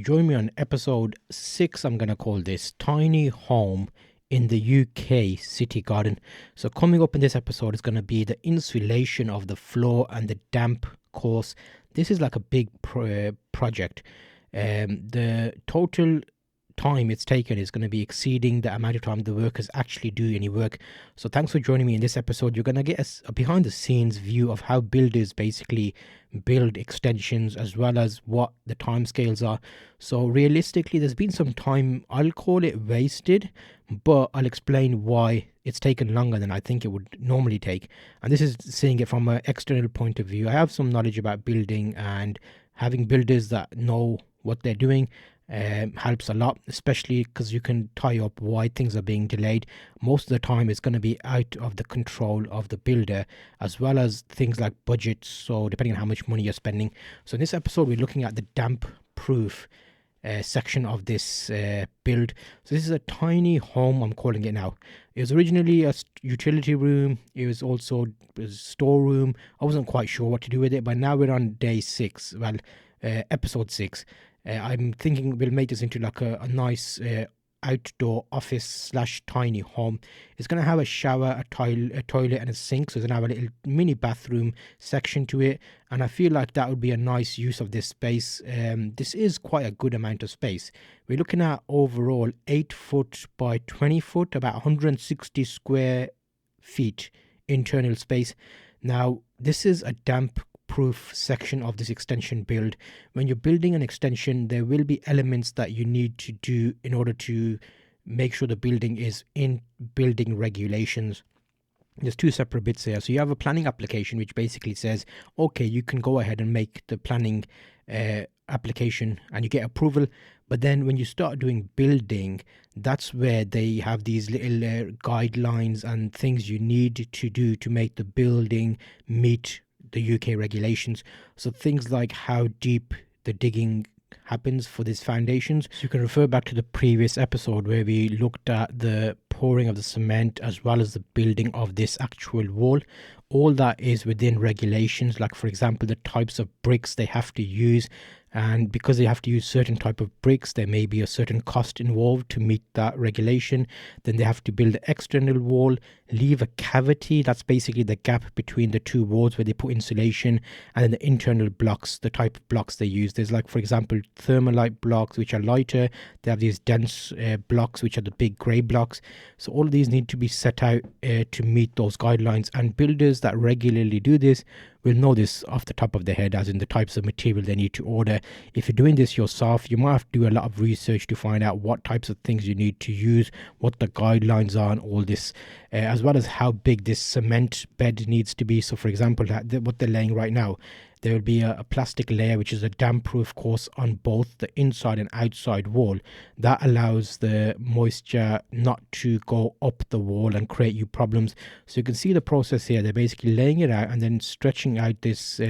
Join me on episode 6. I'm going to call this Tiny Home in the UK City Garden. So, coming up in this episode is going to be the insulation of the floor and the damp course. This is like a big project. The total time it's taken is going to be exceeding the amount of time the workers actually do any work. So thanks for joining me in this episode. You're going to get a behind the scenes view of how builders basically build extensions, as well as what the timescales are. So realistically, there's been some time, I'll call it wasted, but I'll explain why it's taken longer than I think it would normally take. And this is seeing it from an external point of view. I have some knowledge about building, and having builders that know what they're doing helps a lot, especially because you can tie up why things are being delayed. Most of the time it's going to be out of the control of the builder, as well as things like budgets, so depending on how much money you're spending. So in this episode we're looking at the damp proof section of this build. So this is a tiny home, I'm calling it now. It was originally a utility room. It was also a storeroom. I wasn't quite sure what to do with it, but now we're on day 6, episode 6. I'm thinking we'll make this into like a nice outdoor office slash tiny home. It's going to have a shower, a toilet and a sink. So it's going to have a little mini bathroom section to it. And I feel like that would be a nice use of this space. This is quite a good amount of space. We're looking at overall 8 foot by 20 foot, about 160 square feet internal space. Now, this is a damp proof section of this extension build. When you're building an extension, there will be elements that you need to do in order to make sure the building is in building regulations. There's 2 separate bits here. So you have a planning application which basically says, okay, you can go ahead and make the planning application and you get approval. But then when you start doing building, that's where they have these little guidelines and things you need to do to make the building meet the UK regulations. So things like how deep the digging happens for these foundations. So you can refer back to the previous episode where we looked at the pouring of the cement as well as the building of this actual wall. All that is within regulations, like for example the types of bricks they have to use, and because they have to use certain type of bricks, there may be a certain cost involved to meet that regulation. Then they have to build an external wall, leave a cavity, that's basically the gap between the 2 walls where they put insulation, and then the internal blocks, the type of blocks they use. There's like for example thermalite blocks which are lighter, they have these dense blocks which are the big grey blocks. So all of these need to be set out to meet those guidelines, and builders that regularly do this will know this off the top of their head, as in the types of material they need to order. If you're doing this yourself, you might have to do a lot of research to find out what types of things you need to use, what the guidelines are, and all this, as well as how big this cement bed needs to be. So for example, what they're laying right now, there will be a plastic layer which is a damp proof course on both the inside and outside wall. That allows the moisture not to go up the wall and create you problems. So you can see the process here. They're basically laying it out and then stretching out this,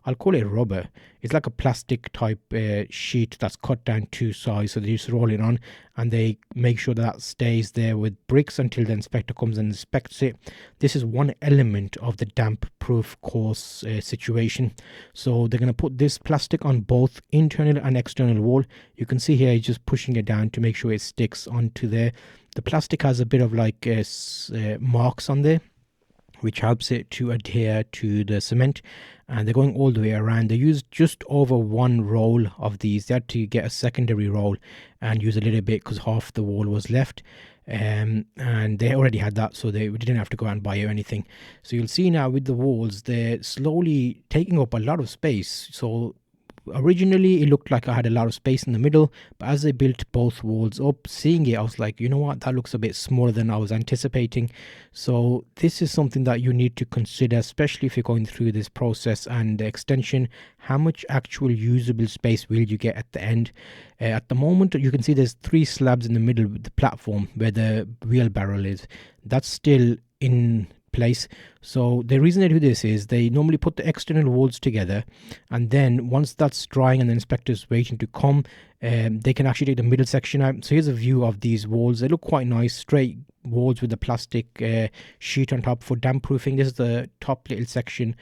I'll call it rubber. It's like a plastic type sheet that's cut down 2 sides. So they just roll it on and they make sure that stays there with bricks until the inspector comes and inspects it. This is one element of the damp proof course situation. So they're going to put this plastic on both internal and external wall. You can see here he's just pushing it down to make sure it sticks onto there. The plastic has a bit of like marks on there, which helps it to adhere to the cement, and they're going all the way around. They used just over 1 roll of these. They had to get a secondary roll and use a little bit because half the wall was left, and they already had that, so they didn't have to go out and buy or anything. So you'll see now with the walls, they're slowly taking up a lot of space. So originally it looked like I had a lot of space in the middle, but as they built both walls up, seeing it, I was like, you know what, that looks a bit smaller than I was anticipating. So this is something that you need to consider, especially if you're going through this process and the extension. How much actual usable space will you get at the end? At the moment you can see there's 3 slabs in the middle of the platform where the wheelbarrow is. That's still in place. So the reason they do this is they normally put the external walls together, and then once that's drying and the inspector's waiting to come, they can actually take the middle section out. So here's a view of these walls. They look quite nice, straight walls with the plastic sheet on top for damp proofing. This is the top little section,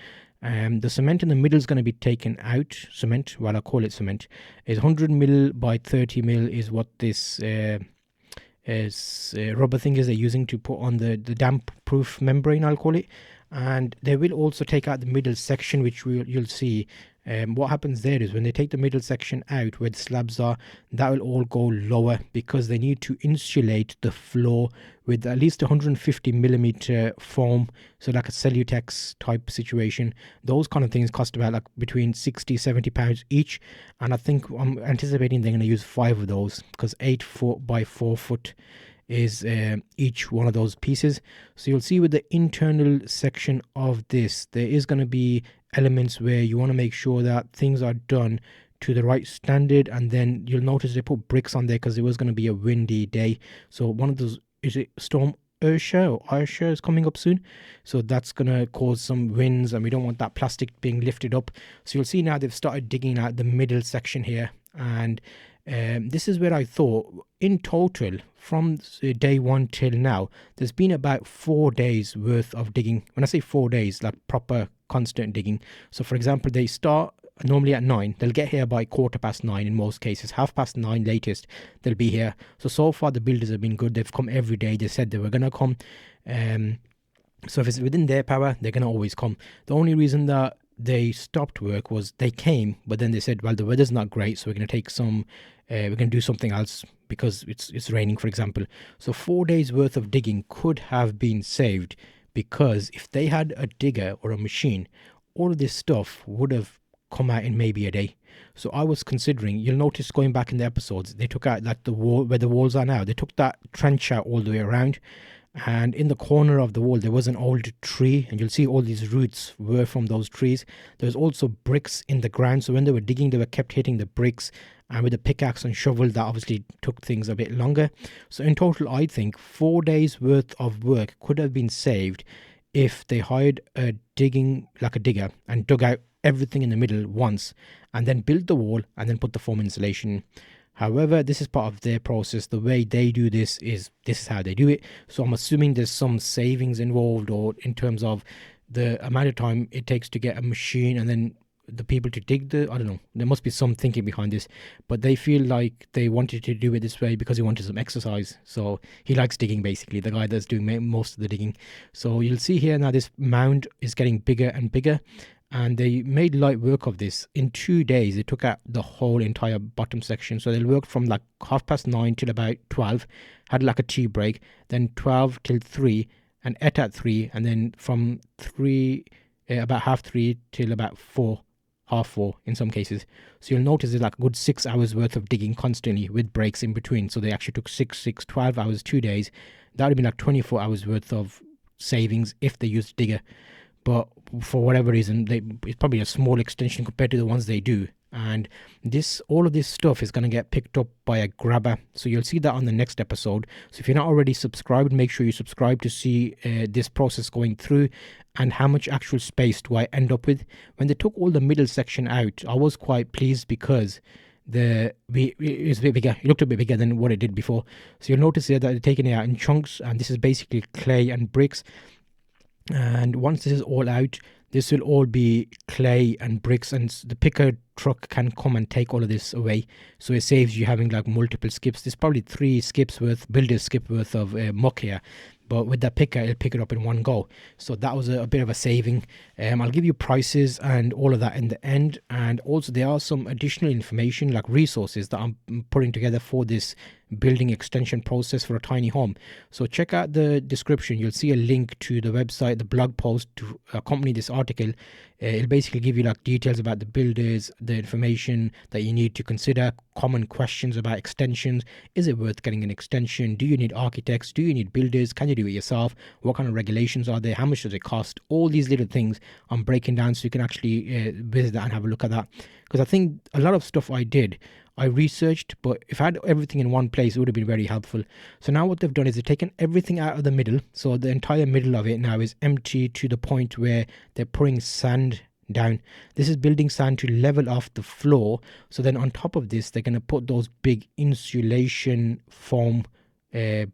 The cement in the middle is going to be taken out. Cement, well, I call it cement, is 100 mil by 30 mil is what this rubber thing is they're using to put on the damp proof membrane, I'll call it. And they will also take out the middle section, which you'll see. What happens there is when they take the middle section out where the slabs are, that will all go lower because they need to insulate the floor with at least 150 millimeter foam, so like a Cellutex type situation. Those kind of things cost about like between 60-70 pounds each, and I think I'm anticipating they're going to use 5 of those because 8 foot by 4 foot is each one of those pieces. So you'll see with the internal section of this, there is going to be elements where you want to make sure that things are done to the right standard. And then you'll notice they put bricks on there because it was going to be a windy day. So one of those, is it Storm Ursha is coming up soon, so that's gonna cause some winds and we don't want that plastic being lifted up. So you'll see now they've started digging out the middle section here, and this is where I thought in total from day 1 till now there's been about 4 days worth of digging. When I say 4 days, like proper constant digging. So for example, they start normally at 9, they'll get here by 9:15 in most cases, 9:30 latest they'll be here. So far the builders have been good, they've come every day, they said they were gonna come. So if it's within their power, they're gonna always come. The only reason that they stopped work was they came, but then they said, well, the weather's not great, so we're gonna take some we're gonna do something else because it's raining, for example. So 4 days worth of digging could have been saved, because if they had a digger or a machine, all of this stuff would have come out in maybe a day. So I was considering, you'll notice going back in the episodes, they took out like the wall where the walls are now, they took that trench out all the way around, and in the corner of the wall there was an old tree, and you'll see all these roots were from those trees. There's also bricks in the ground, so when they were digging they were kept hitting the bricks, and with the pickaxe and shovel that obviously took things a bit longer. So in total I think 4 days worth of work could have been saved if they hired a digger and dug out everything in the middle once and then built the wall and then put the foam insulation. However, this is part of their process. The way they do this is how they do it. So I'm assuming there's some savings involved, or in terms of the amount of time it takes to get a machine and then the people to dig I don't know, there must be some thinking behind this, but they feel like they wanted to do it this way because he wanted some exercise. So he likes digging, basically, the guy that's doing most of the digging. So you'll see here now this mound is getting bigger and bigger, and they made light work of this. In 2 days they took out the whole entire bottom section. So they worked from like 9:30 till about 12, had like a tea break, then 12 till 3 and ate at 3, and then from 3 about 3:30 till about 4, 4:30 in some cases. So you'll notice there's like a good 6 hours worth of digging constantly with breaks in between. So they actually took 12 hours 2 days. That would have been like 24 hours worth of savings if they used digger. But for whatever reason, it's probably a small extension compared to the ones they do. And all of this stuff is going to get picked up by a grabber. So you'll see that on the next episode. So if you're not already subscribed, make sure you subscribe to see this process going through and how much actual space do I end up with. When they took all the middle section out, I was quite pleased because it was a bit bigger. It looked a bit bigger than what it did before. So you'll notice here that they're taking it out in chunks, and this is basically clay and bricks. And once this is all out, this will all be clay and bricks, and the picker truck can come and take all of this away. So it saves you having like multiple skips. There's probably 3 skips worth, builder's skip worth of muck here, but with that picker it'll pick it up in one go. So that was a bit of a saving. I'll give you prices and all of that in the end, and also there are some additional information like resources that I'm putting together for this building extension process for a tiny home. So check out the description, you'll see a link to the website, the blog post to accompany this article. It'll basically give you like details about the builders, the information that you need to consider, common questions about extensions. Is it worth getting an extension? Do you need architects? Do you need builders? Can you do it yourself? What kind of regulations are there? How much does it cost? All these little things I'm breaking down so you can actually visit that and have a look at that. Because I think a lot of stuff I researched, but if I had everything in one place, it would have been very helpful. So now what they've done is they've taken everything out of the middle. So the entire middle of it now is empty to the point where they're pouring sand down. This is building sand to level off the floor. So then on top of this, they're going to put those big insulation foam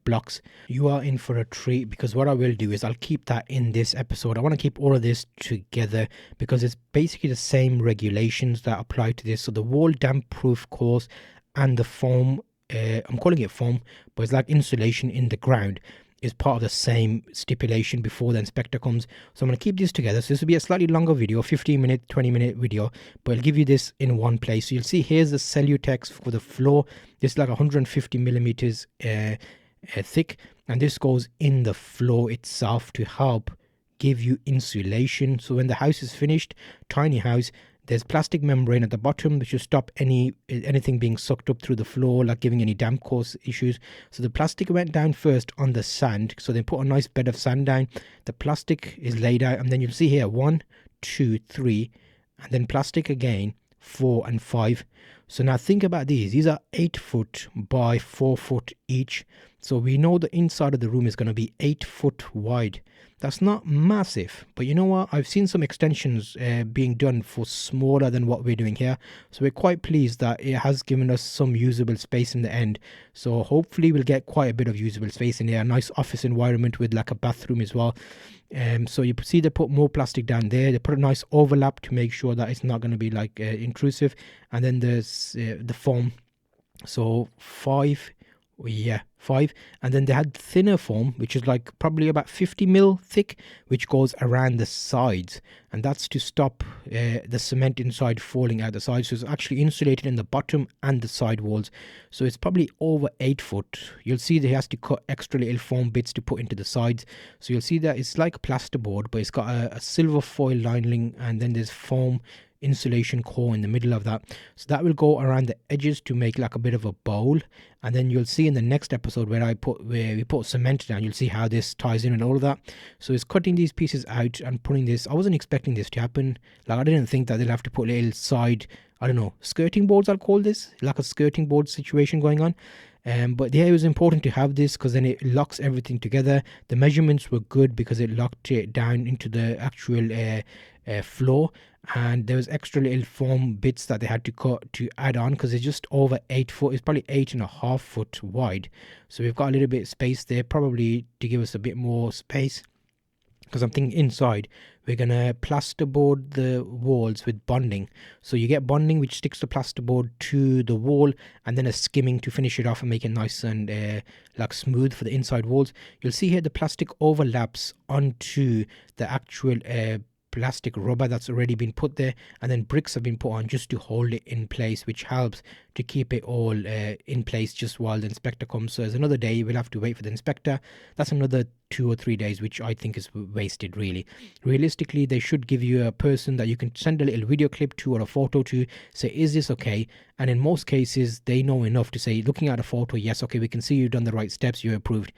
blocks, you are in for a treat, because what I will do is I'll keep that in this episode. I want to keep all of this together because it's basically the same regulations that apply to this. So the wall damp proof course and the foam, I'm calling it foam, but it's like insulation in the ground, is part of the same stipulation before the inspector comes. So I'm going to keep this together. So this will be a slightly longer video, 15-minute, 20-minute video, but I'll give you this in one place. So you'll see here's the Cellutex for the floor. This is like 150 millimeters thick, and this goes in the floor itself to help give you insulation. So when the house is finished, tiny house, there's plastic membrane at the bottom which will stop anything being sucked up through the floor, like giving any damp course issues. So the plastic went down first on the sand. So they put a nice bed of sand down. The plastic is laid out, and then you'll see here 1, 2, 3, and then plastic again, 4 and 5. So now think about these. These are 8 foot by 4 foot each. So we know the inside of the room is going to be 8 foot wide. That's not massive, but you know what? I've seen some extensions being done for smaller than what we're doing here. So we're quite pleased that it has given us some usable space in the end. So hopefully we'll get quite a bit of usable space in here. A nice office environment with like a bathroom as well. So you see they put more plastic down there. They put a nice overlap to make sure that it's not going to be like intrusive. And then there's the foam. So 5, and then they had thinner foam, which is like probably about 50 mil thick, which goes around the sides, and that's to stop the cement inside falling out the sides. So it's actually insulated in the bottom and the side walls. So it's probably over 8 foot. You'll see that he has to cut extra little foam bits to put into the sides. So you'll see that it's like plasterboard, but it's got a silver foil lining, and then there's foam insulation core in the middle of that. So that will go around the edges to make like a bit of a bowl. And then you'll see in the next episode where we put cement down, you'll see how this ties in and all of that. So it's cutting these pieces out and putting this. I wasn't expecting this to happen. Like I didn't think that they'll have to put little side, I don't know, skirting boards, I'll call this, like a skirting board situation going on. But yeah, it was important to have this because then it locks everything together. The measurements were good because it locked it down into the actual floor, and there was extra little foam bits that they had to cut to add on because it's just over 8 foot. It's probably 8.5 foot wide. So we've got a little bit of space there, probably to give us a bit more space. Because I'm thinking inside we're gonna plasterboard the walls with bonding. So you get bonding which sticks the plasterboard to the wall, and then a skimming to finish it off and make it nice and like smooth for the inside walls. You'll see here the plastic overlaps onto the actual plastic rubber that's already been put there, and then bricks have been put on just to hold it in place, which helps to keep it all in place just while the inspector comes. So there's another day we'll have to wait for the inspector. That's another 2 or 3 days, which I think is wasted. Really, realistically, they should give you a person that you can send a little video clip to or a photo to, say, is this okay? And in most cases they know enough to say, looking at a photo, yes, okay, we can see you've done the right steps, you're approved.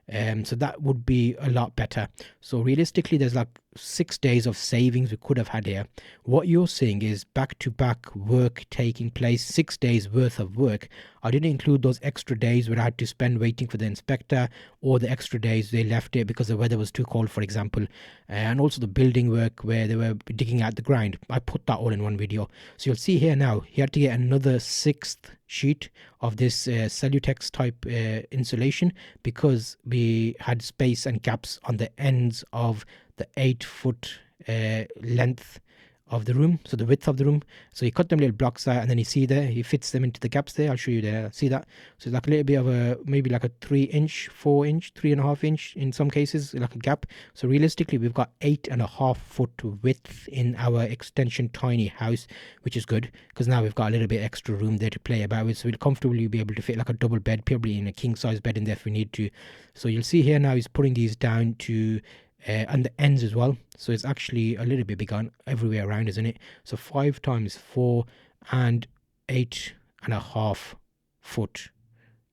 So that would be a lot better. So realistically, there's like 6 days of savings we could have had here. What you're seeing is back-to-back work taking place, 6 days worth of work. I didn't include those extra days where I had to spend waiting for the inspector, or the extra days they left it because the weather was too cold, for example, and also the building work where they were digging out the ground. I put that all in one video. So you'll see here now he had to get another 6th sheet of this Cellutex type insulation because we had space and gaps on the ends of the 8 foot length of the room, so the width of the room. So he cut them little blocks out, and then you see there he fits them into the gaps there. I'll show you there, see that? So it's like a little bit of a, maybe like a 3 inch, 4 inch, 3.5 inch in some cases, like a gap. So realistically we've got 8.5 foot width in our extension tiny house, which is good because now we've got a little bit extra room there to play about with. So we'll comfortably be able to fit like a double bed, probably in a king size bed in there if we need to. So you'll see here now he's putting these down to and the ends as well. So it's actually a little bit big on everywhere around, isn't it? So 5 times 4 and 8.5 foot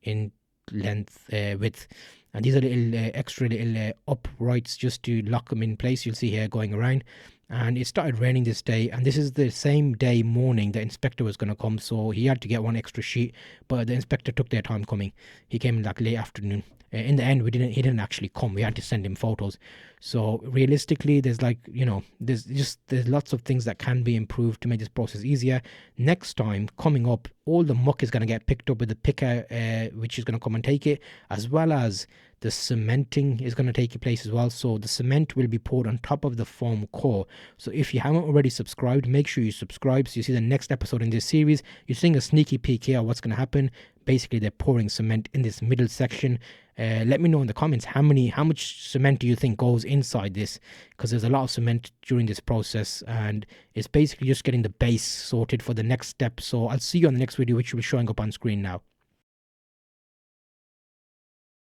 in length, width. And these are little extra little uprights just to lock them in place. You'll see here going around. and it started raining this day, and this is the same day morning the inspector was going to come, so he had to get one extra sheet, but the inspector took their time coming. He came in like late afternoon. In the end, he didn't actually come. We had to send him photos. So realistically, there's like, there's lots of things that can be improved to make this process easier. Next time coming up, all the muck is going to get picked up with the picker, which is going to come and take it, as well as the cementing is going to take place as well. So the cement will be poured on top of the foam core. So if you haven't already subscribed, make sure you subscribe so you see the next episode in this series. You're seeing a sneaky peek here of what's going to happen. Basically, they're pouring cement in this middle section. Let me know in the comments how much cement do you think goes inside this, because there's a lot of cement during this process, and it's basically just getting the base sorted for the next step. So I'll see you on the next video, which will be showing up on screen now.